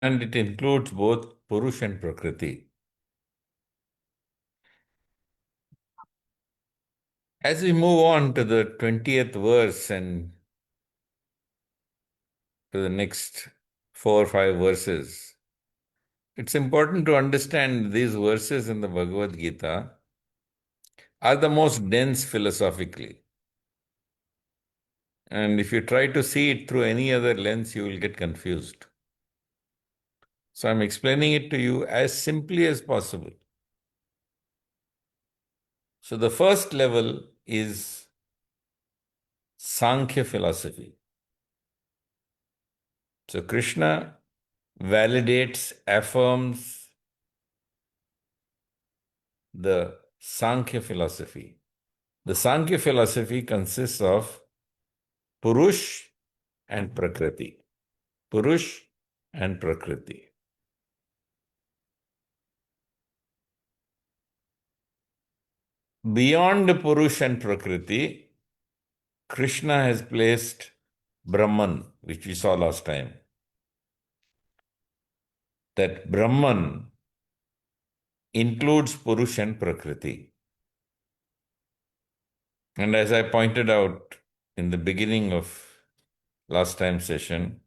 And it includes both Purush and Prakriti. As we move on to the 20th verse and to the next 4 or 5 verses, it's important to understand these verses in the Bhagavad-Gita are the most dense philosophically. And if you try to see it through any other lens, you will get confused. So I'm explaining it to you as simply as possible. So the first level is Sāṅkhya philosophy. So Krishna validates, affirms the Sāṅkhya philosophy. The Sāṅkhya philosophy consists of Purush and Prakriti. Purush and Prakriti. Beyond Purush and Prakriti, Krishna has placed Brahman, which we saw last time. That Brahman includes Purush and Prakriti. And as I pointed out in the beginning of last time's session,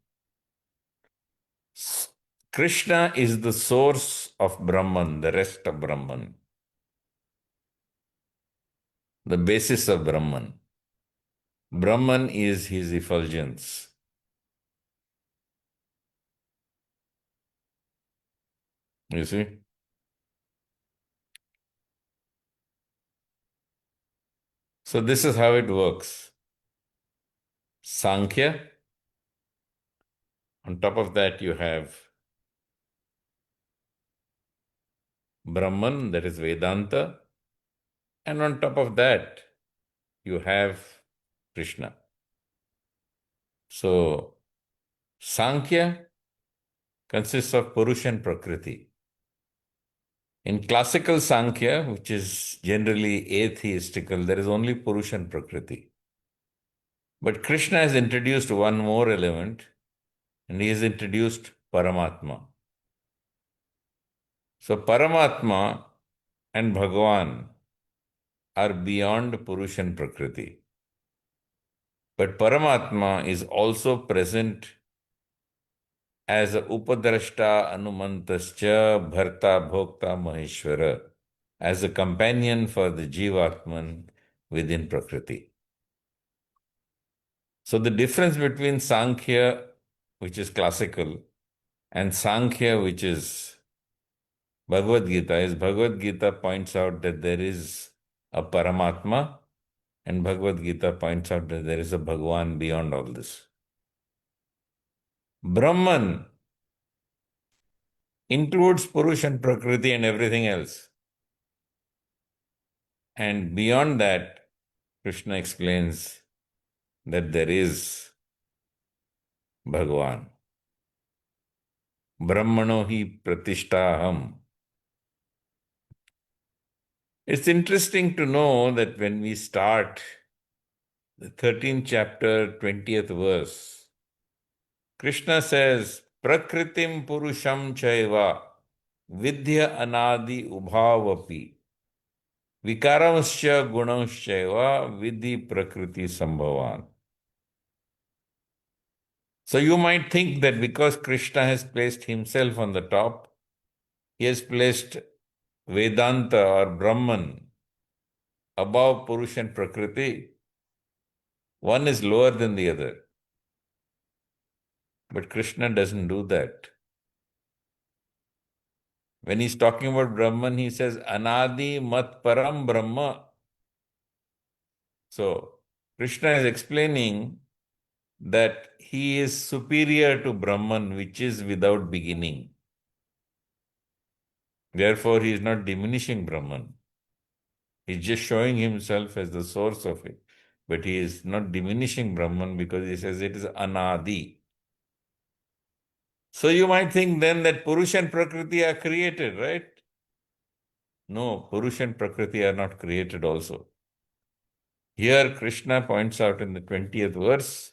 Krishna is the source of Brahman, the rest of Brahman, the basis of Brahman. Brahman is his effulgence. You see? So this is how it works. Sāṅkhya. On top of that, you have Brahman, that is Vedānta. And on top of that, you have Krishna. So, Sāṅkhya consists of Purush and Prakriti. In classical Sāṅkhya, which is generally atheistical, there is only Purush and Prakriti. But Krishna has introduced one more element, and he has introduced Paramatma. So, Paramatma and Bhagavan are beyond Purush and Prakriti. But Paramatma is also present as a Upadrashta Anumantascha Bharta Bhokta Maheshwara, as a companion for the Jivatman within Prakriti. So the difference between Sāṅkhya, which is classical, and Sāṅkhya, which is Bhagavad-Gita, is Bhagavad-Gita points out that there is a Paramatma, and Bhagavad-Gita points out that there is a Bhagavan beyond all this. Brahman includes Purush and Prakriti and everything else. And beyond that, Krishna explains that there is Bhagavan. Brahmano hi pratishtaham. It's interesting to know that when we start the 13th chapter, 20th verse, Krishna says, Prakritim Purusham Chaiva Vidya Anadi Ubhavapi Vikaramscha Gunamschaiva Vidhi Prakriti Sambhavan. So you might think that because Krishna has placed himself on the top, he has placed Vedanta or Brahman above Purush and Prakriti. One is lower than the other. But Krishna doesn't do that. When he's talking about Brahman, he says, Anadi Mat Param Brahma. So, Krishna is explaining that he is superior to Brahman, which is without beginning. Therefore, he is not diminishing Brahman. He's just showing himself as the source of it. But he is not diminishing Brahman because he says it is Anadi. So you might think then that Purusha and Prakriti are created, right? No, Purusha and Prakriti are not created also. Here Krishna points out in the 20th verse,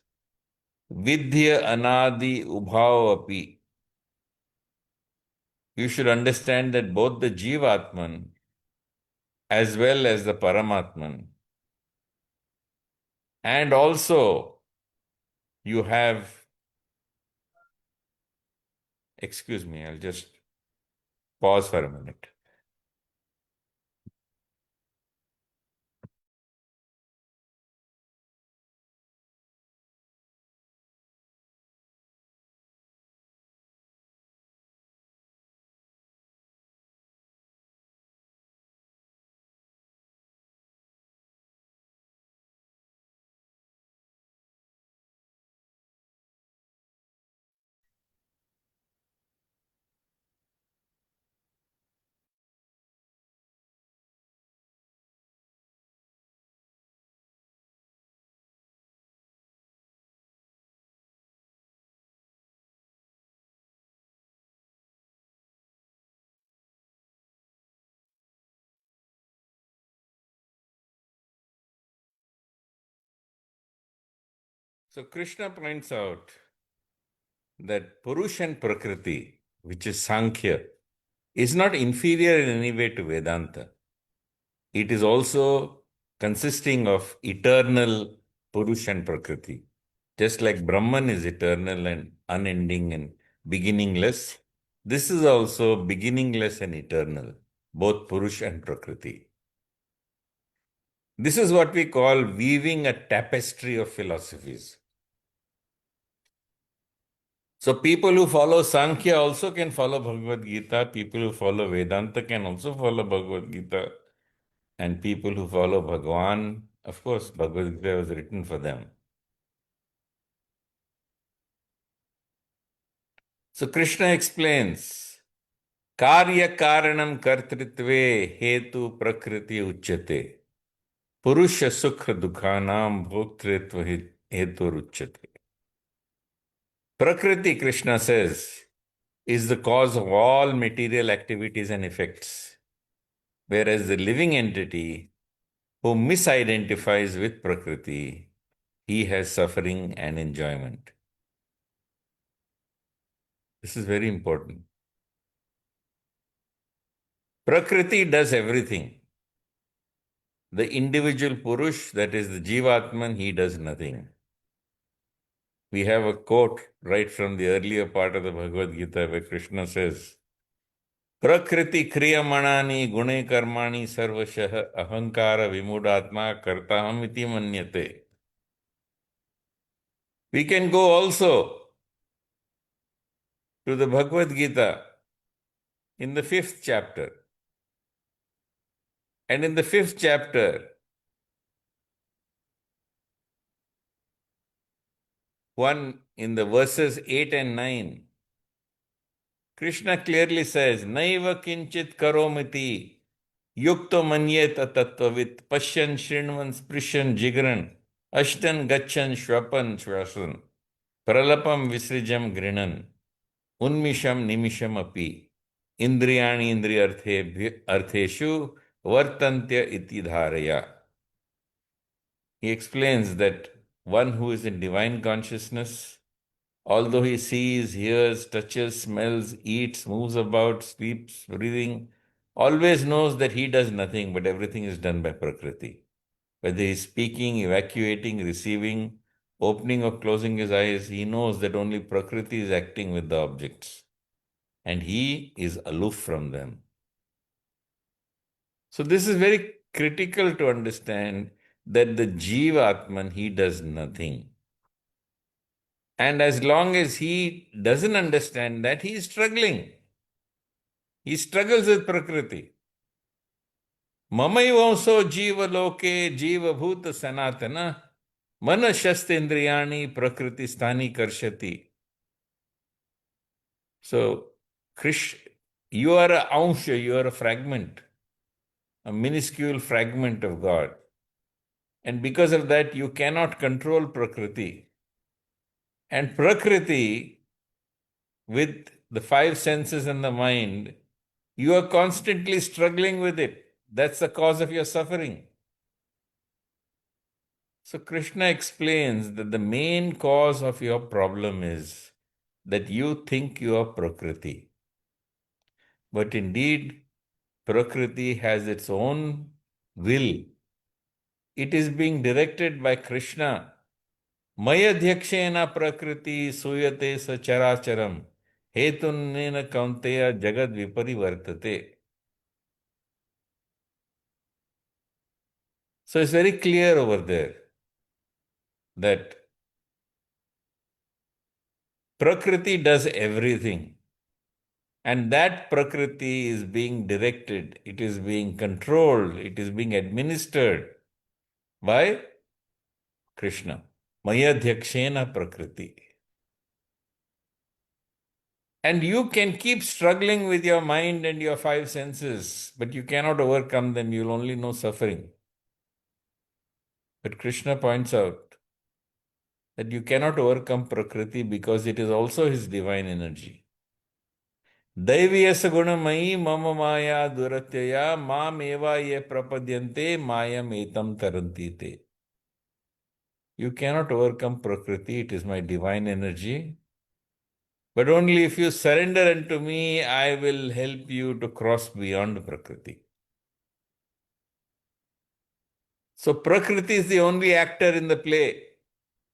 Vidya Anadi Ubhavapi. you should understand that both the Jivatman as well as the Paramatman, and also you have, excuse me, I'll just pause for a minute. So Krishna points out that Purush and Prakriti, which is Sāṅkhya, is not inferior in any way to Vedanta. It is also consisting of eternal Purush and Prakriti. Just like Brahman is eternal and unending and beginningless, this is also beginningless and eternal, both Purush and Prakriti. This is what we call weaving a tapestry of philosophies. So people who follow Sāṅkhya also can follow Bhagavad-Geeta. People who follow Vedānta can also follow Bhagavad-Geeta. And people who follow Bhagavan, of course, Bhagavad-Gita was written for them. So Krishna explains, Karya Karanam Kartritve Hetu Prakriti Uchyate. Purusha Sukha Dukhanam Bhoktritva Hetu Ruchyate. Prakriti, Krishna says, is the cause of all material activities and effects, whereas the living entity who misidentifies with Prakriti, he has suffering and enjoyment. This is very important. Prakriti does everything. The individual Purush, that is the Jivatman, he does nothing. We have a quote right from the earlier part of the Bhagavad Gita where Krishna says, Prakriti kriyamanani gune karmani sarvashah ahankara vimudatma kartaham iti manyate. We can go also to the Bhagavad Gita in the 5th chapter. And in the 5th chapter, in the verses 8 and 9, Krishna clearly says, Naiva kinchit karomiti yukto manyeta tattvavit pashyan shrinvan sprishan jigran ashtan gachan shwapan shwasan pralapam visrijam grinan unmisham nimisham api indriyani artheshu vartantya iti dharaya. He explains that one who is in divine consciousness, although he sees, hears, touches, smells, eats, moves about, sleeps, breathing, always knows that he does nothing, but everything is done by Prakriti. Whether he is speaking, evacuating, receiving, opening or closing his eyes, he knows that only Prakriti is acting with the objects, and he is aloof from them. So this is very critical to understand that the Jiva Atman, he does nothing. And as long as he doesn't understand that, he is struggling. He struggles with Prakriti. Mamayvanso jiva loke jiva bhuta sanatana mana shastendriyani prakriti sthani karshati. So, Krish, you are a ansha, you are a fragment, a minuscule fragment of God. And because of that, you cannot control Prakriti. And Prakriti, with the 5 senses and the mind, you are constantly struggling with it. That's the cause of your suffering. So Krishna explains that the main cause of your problem is that you think you are Prakriti. But indeed, Prakriti has its own will. It is being directed by Krishna. Mayadhyakshena Prakriti suyate sacharacharam hetunnena kaunteya jagad viparivartate. So it's very clear over there that Prakriti does everything. And that Prakriti is being directed, it is being controlled, it is being administered by Krishna. Mayadhyakshena Prakriti. And you can keep struggling with your mind and your five senses, but you cannot overcome them. You'll only know suffering. But Krishna points out that you cannot overcome Prakriti because it is also his divine energy. Daiviyasa gunamayi mama maya duratyaya mam eva ye prapadyante mayam etam tarantite. You cannot overcome Prakriti, it is my divine energy. But only if you surrender unto me, I will help you to cross beyond Prakriti. So Prakriti is the only actor in the play.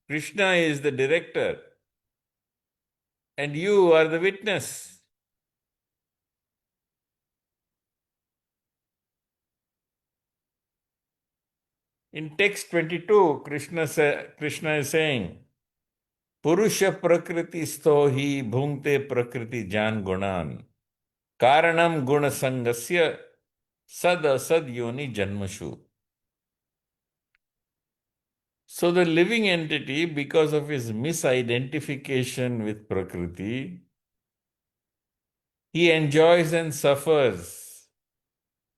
Krishna is the director. And you are the witness. In text 22, Krishna is saying, Purusha Prakriti stohi bhungte Prakriti jan gunan. Karanam guna sangasya sad asad yoni janmashu. So the living entity, because of his misidentification with Prakriti, he enjoys and suffers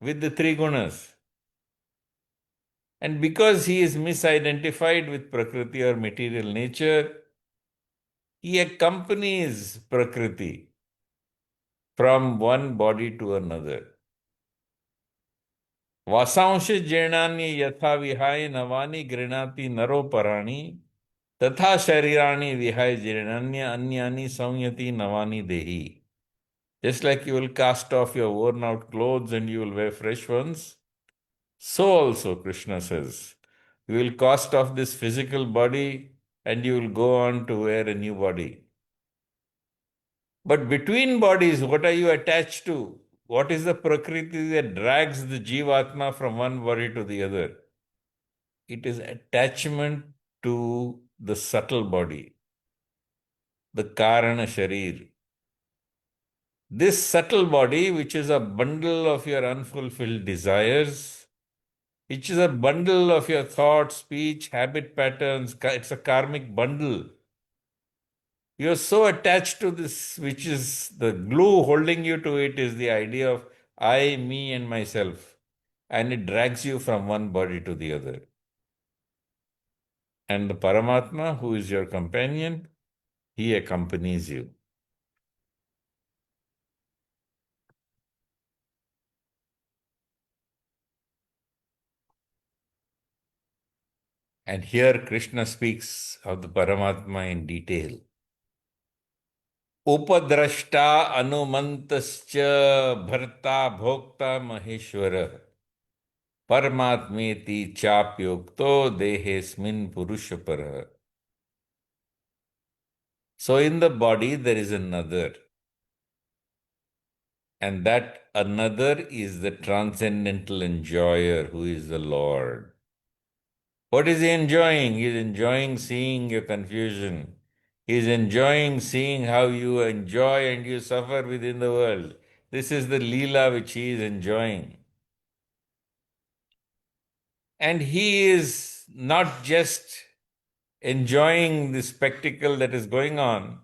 with the three gunas. And because he is misidentified with Prakriti or material nature, he accompanies Prakriti from one body to another. Vasansha jirnani yatha vihai navani grinati naro parani tatha sharirani vihai jirnanya anyani samyati navani dehi. Just like you will cast off your worn out clothes and you will wear fresh ones, so also Krishna says, you will cast off this physical body and you will go on to wear a new body. But between bodies, what are you attached to? What is the Prakriti that drags the Jivatma from one body to the other? It is attachment to the subtle body, the Karana Sharir. This subtle body, which is a bundle of your unfulfilled desires, which is a bundle of your thought, speech, habit patterns, it's a karmic bundle. You're so attached to this, which is the glue holding you to it, is the idea of I, me, and myself. And it drags you from one body to the other. And the Paramatma, who is your companion, he accompanies you. And here Krishna speaks of the Paramatma in detail. Upadrashta anumantascha bharta bhokta maheshwara Paramatmeti chapyukto dehesmin purushapara. So in the body there is another. And that another is the transcendental enjoyer who is the Lord. What is he enjoying? He is enjoying seeing your confusion. He is enjoying seeing how you enjoy and you suffer within the world. This is the Leela which he is enjoying. And he is not just enjoying the spectacle that is going on,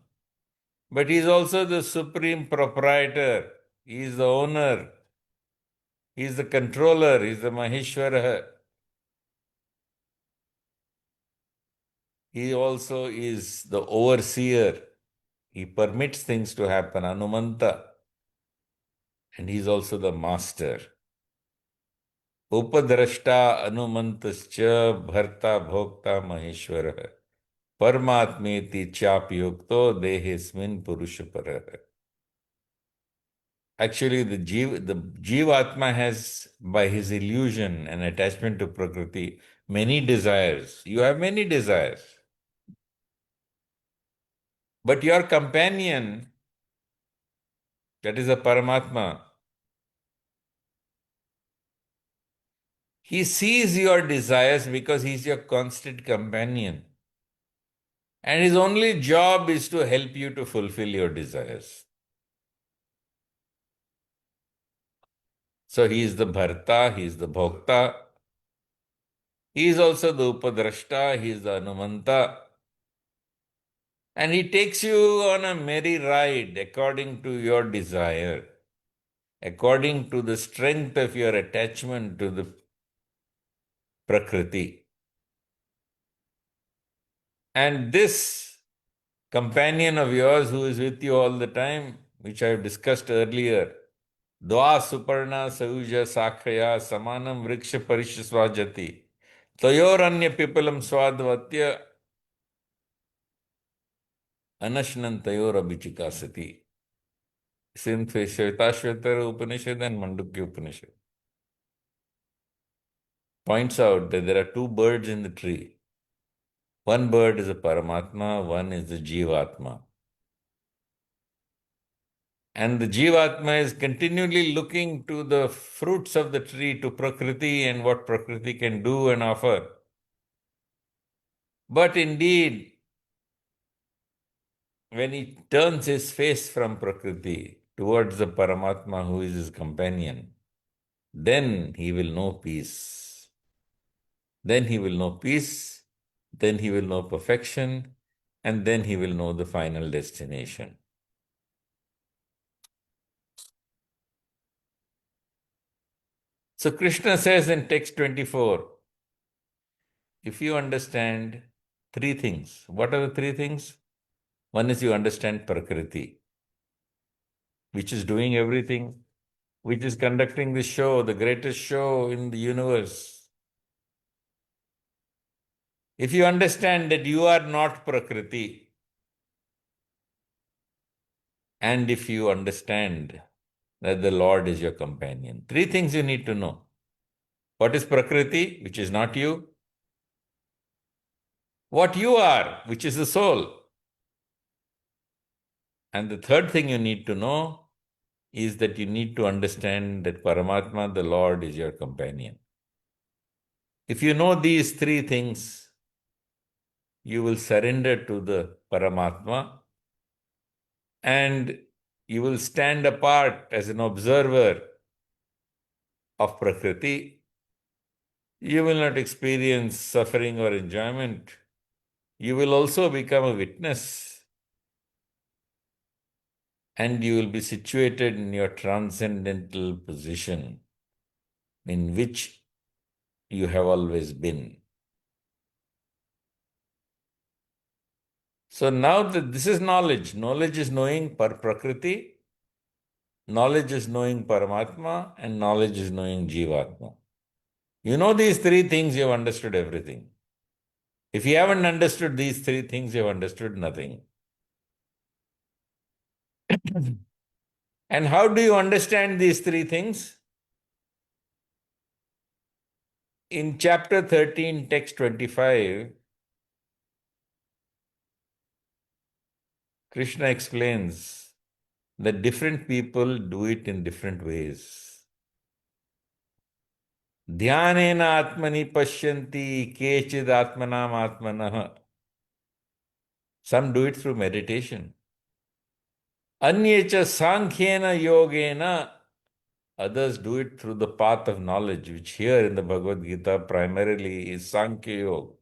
but he is also the supreme proprietor. He is the owner. He is the controller. He is the Maheshwara. He also is the overseer. He permits things to happen, Anumanta. And he is also the master. Upadrashta anumantascha bharta bhokta maheshwara Paramatmeti chapyukto dehesmin purushapara. Actually, the Jivatma has, by his illusion and attachment to Prakriti, many desires. You have many desires. But your companion, that is a Paramatma, he sees your desires because he's your constant companion. And his only job is to help you to fulfill your desires. So he is the Bharta, he is the Bhokta, he is also the Upadrashta, he is the Anumanta. And he takes you on a merry ride according to your desire, according to the strength of your attachment to the Prakriti. And this companion of yours who is with you all the time, which I have discussed earlier, Dva Suparna Sauja Sāṅkhya Samanam Vriksha Parishasvajati Tayoranya Pipalam Swadvatya Anashnantayor Abhichikasati. In Shvetashvatara Upanishad and Mandukya Upanishad points out that there are two birds in the tree. One bird is a Paramatma, one is the Jivatma. And the Jivatma is continually looking to the fruits of the tree, to Prakriti and what Prakriti can do and offer. But indeed, when he turns his face from Prakriti towards the Paramatma who is his companion, then he will know peace. Then he will know peace, then he will know perfection, and then he will know the final destination. So Krishna says in text 24, if you understand three things, what are the three things? One is you understand Prakriti, which is doing everything, which is conducting the show, the greatest show in the universe. If you understand that you are not Prakriti, and if you understand that the Lord is your companion, three things you need to know. What is Prakriti, which is not you? What you are, which is the soul. And the third thing you need to know is that you need to understand that Paramatma, the Lord, is your companion. If you know these three things, you will surrender to the Paramatma and you will stand apart as an observer of Prakriti. You will not experience suffering or enjoyment. You will also become a witness, and you will be situated in your transcendental position in which you have always been. So now that this is knowledge. Knowledge is knowing Prakriti, knowledge is knowing Paramatma, and knowledge is knowing Jivatma. You know these three things, you have understood everything. If you haven't understood these three things, you have understood nothing. And how do you understand these three things? In chapter 13, text 25, Krishna explains that different people do it in different ways. Dhyanena atmani pashyanti kechid atmanam atmanah. Some do it through meditation. Anyecha Sāṅkhyena yogena. Others do it through the path of knowledge, which here in the Bhagavad-Gita primarily is Sāṅkhya Yoga.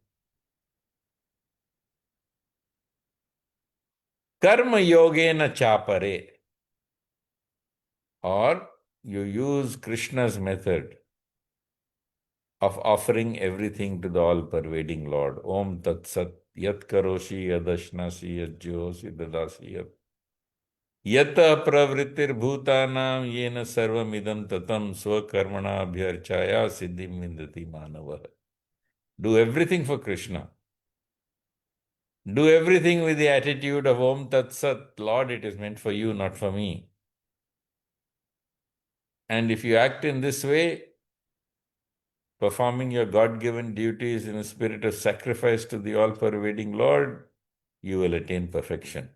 Karma yogena chapare. Or you use Krishna's method of offering everything to the all-pervading Lord. Om Tat Sat Yat Karoshi Yadashnasi Yat Jyosi Dadasi Yat Yata Pravritir Bhutanam Yena Sarvam Idam Tatam Swakarmana Abhyarchaya Siddhim Vindati Manava. Do everything for Krishna. Do everything with the attitude of Om Tat Sat. Lord, it is meant for you, not for me. And if you act in this way, performing your God-given duties in a spirit of sacrifice to the all-pervading Lord, you will attain perfection.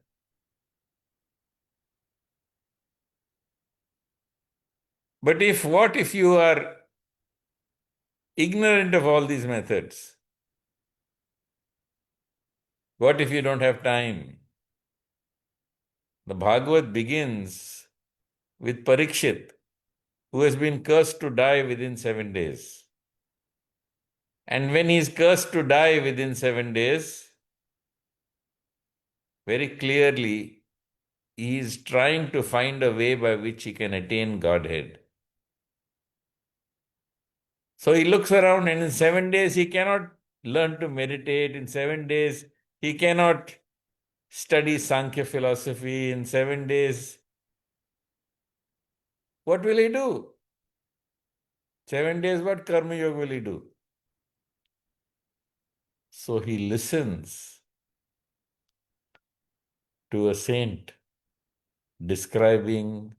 But what if you are ignorant of all these methods? What if you don't have time? The Bhagavad begins with Parikshit, who has been cursed to die within 7 days. And when he is cursed to die within 7 days, very clearly, he is trying to find a way by which he can attain Godhead. So he looks around, and in 7 days he cannot learn to meditate. In 7 days he cannot study Sāṅkhya philosophy. In 7 days, what will he do? 7 days, what karma yoga will he do? So he listens to a saint describing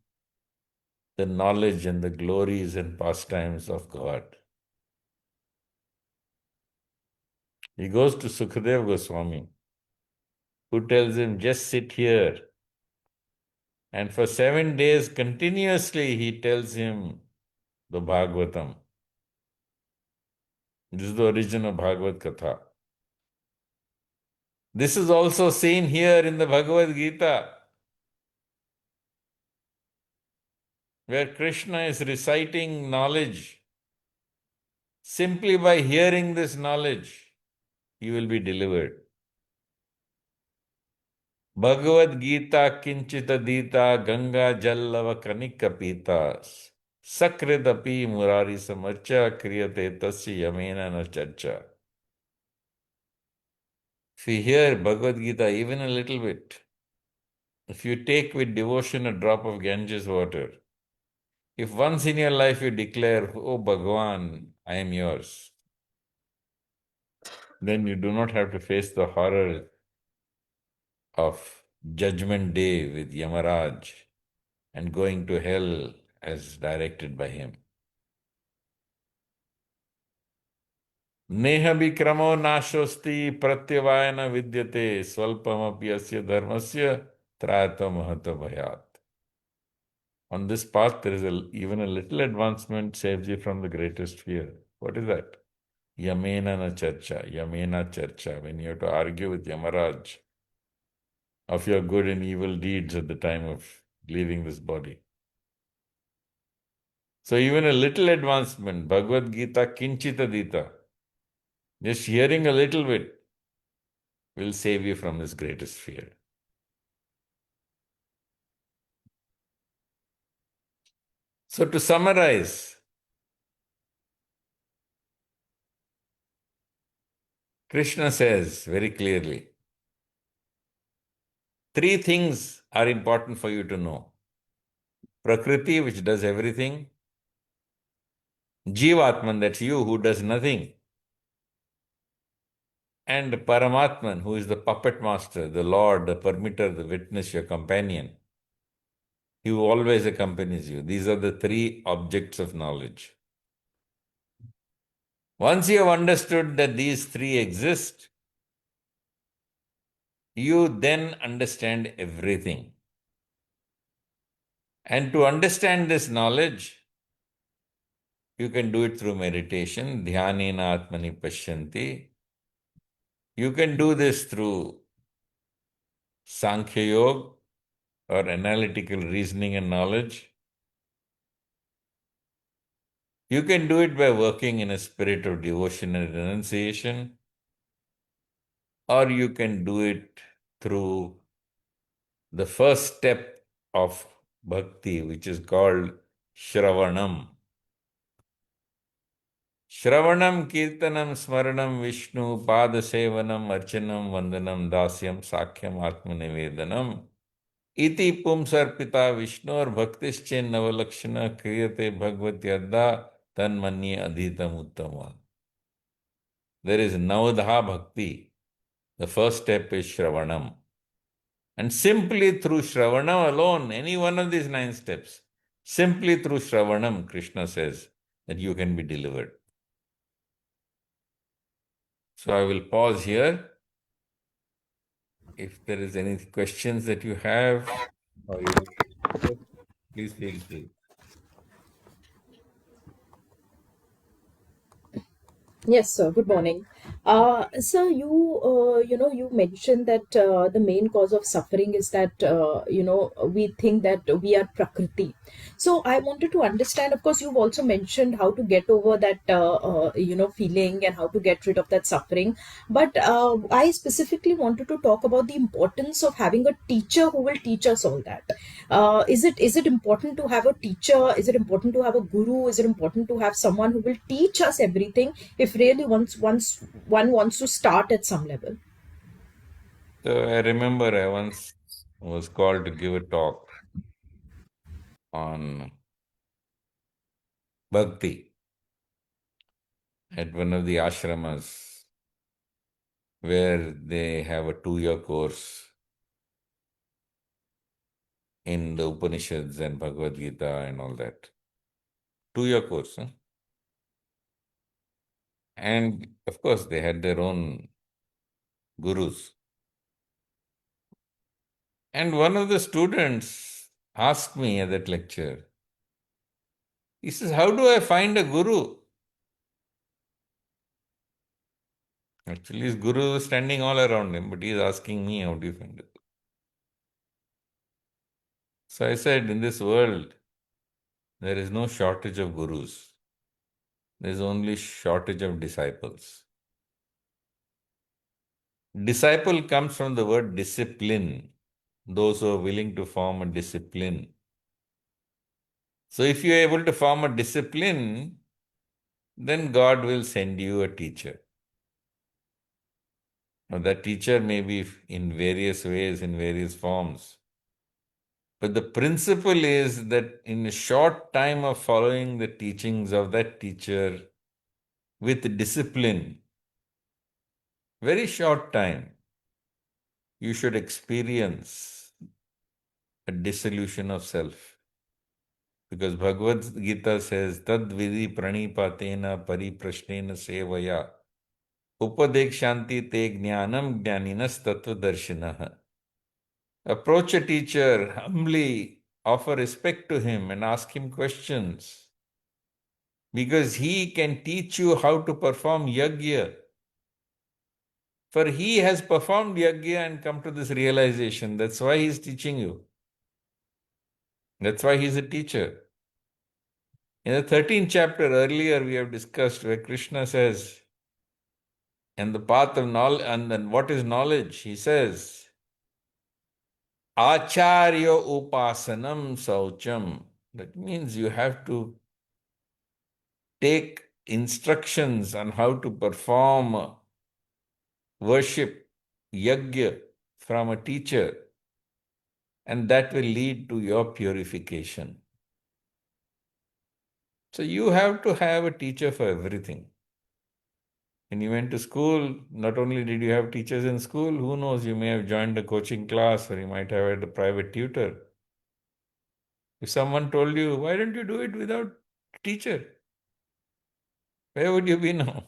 the knowledge and the glories and pastimes of God. He goes to Sukadeva Goswami, who tells him, just sit here. And for 7 days continuously he tells him the Bhagavatam. This is the origin of Bhagavad Katha. This is also seen here in the Bhagawad-Geeta, where Krishna is reciting knowledge. Simply by hearing this knowledge, you will be delivered. Bhagavad-Geeta kinchita dita ganga jallava kanika pita sakridapi murari samarcha kriyate tasya yamena na charcha. If you hear Bhagavad-Geeta even a little bit, if you take with devotion a drop of Ganges water, if once in your life you declare, oh Bhagavan, I am yours, then you do not have to face the horror of Judgment Day with Yamaraj and going to hell as directed by him. Neha vikramo nashosti pratyavayana vidyate swalpamapi asya dharmasya trayata mahata bhayat. On this path, there is even a little advancement saves you from the greatest fear. What is that? Yamena na charcha, Yamena charcha. When you have to argue with Yamaraj of your good and evil deeds at the time of leaving this body. So even a little advancement, Bhagavad-Geeta kinchita dita, just hearing a little bit will save you from this greatest fear. So to summarize, Krishna says very clearly, 3 things are important for you to know. Prakriti, which does everything. Jivatman, that's you, who does nothing. And Paramatman, who is the puppet master, the Lord, the permitter, the witness, your companion. He who always accompanies you. These are the 3 objects of knowledge. Once you have understood that these 3 exist, you then understand everything. And to understand this knowledge, you can do it through meditation, dhyanena atmani pashyanti. You can do this through Sāṅkhya Yoga or analytical reasoning and knowledge. You can do it by working in a spirit of devotion and renunciation, or you can do it through the first step of Bhakti, which is called Shravanam. Shravanam, Kirtanam, Smaranam, Vishnu, Padasevanam, Archanam, Vandanam, Dasyam, Sāṅkhyam, Atmanivedanam. Iti pumsarpita Vishnu or Bhaktischin Navalakshana Kriyate Bhagavatyadda Tanmanye Adhitam Uttama. There is Navadha Bhakti. The first step is Shravanam. And simply through Shravanam alone, any one of these 9 steps, Simply through Shravanam, Krishna says that you can be delivered. So I will pause here. If there is any questions that you have, or you would like to, please feel free. Yes, sir. Good morning. Sir, you mentioned that the main cause of suffering is that, we think that we are Prakriti. So I wanted to understand, of course, you've also mentioned how to get over that, feeling and how to get rid of that suffering. But I specifically wanted to talk about the importance of having a teacher who will teach us all that. Is it important to have a teacher? Is it important to have a guru? Is it important to have someone who will teach us everything if really once one wants to start at some level? So I remember I once was called to give a talk on Bhakti at one of the ashramas where they have a 2 year course in the Upanishads and Bhagavad-Geeta and all that. 2 year course. Huh? And of course, they had their own gurus. And one of the students asked me at that lecture, he says, how do I find a guru? Actually, his guru was standing all around him, but he's asking me, how do you find it? So I said, in this world, there is no shortage of gurus. There is only shortage of disciples. Disciple comes from the word discipline, those who are willing to form a discipline. So if you are able to form a discipline, then God will send you a teacher. Now, that teacher may be in various ways, in various forms. But the principle is that in a short time of following the teachings of that teacher with discipline, very short time, you should experience a dissolution of self. Because Bhagavad-Geeta says, Tad vidhi pranipatena pariprashnena sevaya upadekshanti te jnanam jnaninas tattvadarshinaha. Approach a teacher humbly, offer respect to him and ask him questions because he can teach you how to perform yajna. For he has performed yajna and come to this realization. That's why he's teaching you. That's why he's a teacher. In the 13th chapter earlier, we have discussed where Krishna says, and the path of knowledge, and then what is knowledge? He says, Acharya upasanam saucham. That means you have to take instructions on how to perform worship, yajna from a teacher, and that will lead to your purification. So you have to have a teacher for everything. When you went to school, not only did you have teachers in school, who knows, you may have joined a coaching class or you might have had a private tutor. If someone told you, why don't you do it without a teacher? Where would you be now?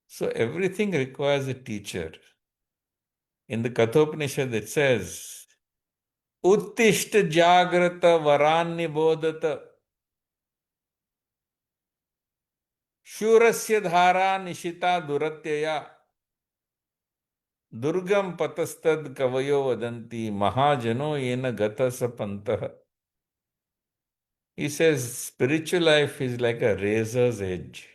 So everything requires a teacher. In the Kathopanishad, it says, Uttishta Jagrata Varannibodhata Shurasya Dhara Nishita Duratyaya Durgam Patastad Kavayo Vadanti Mahajano Yena Gata Sapantah. He says spiritual life is like a razor's edge.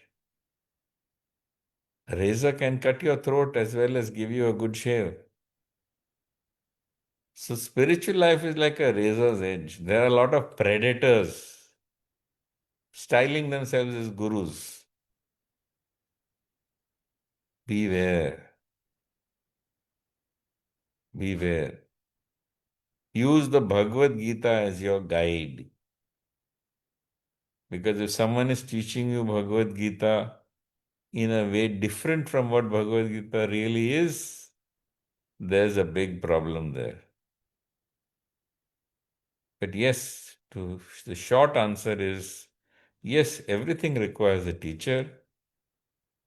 A razor can cut your throat as well as give you a good shave. So spiritual life is like a razor's edge. There are a lot of predators styling themselves as gurus. Beware. Beware. Use the Bhagavad-Geeta as your guide. Because if someone is teaching you Bhagavad-Geeta in a way different from what Bhagavad-Geeta really is, there's a big problem there. But yes, The short answer is yes, everything requires a teacher,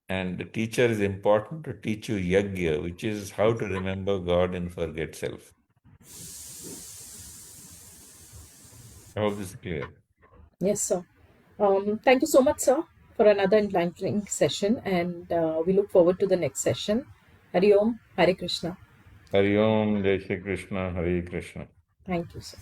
and the teacher is important to teach you yagya, which is how to remember God and forget self. I hope this is clear. Yes, sir. Thank you so much, sir, for another enlightening session, and we look forward to the next session. Hari Om, Hare Krishna. Hari Om, Jai Shri Krishna, Hare Krishna. Thank you, sir.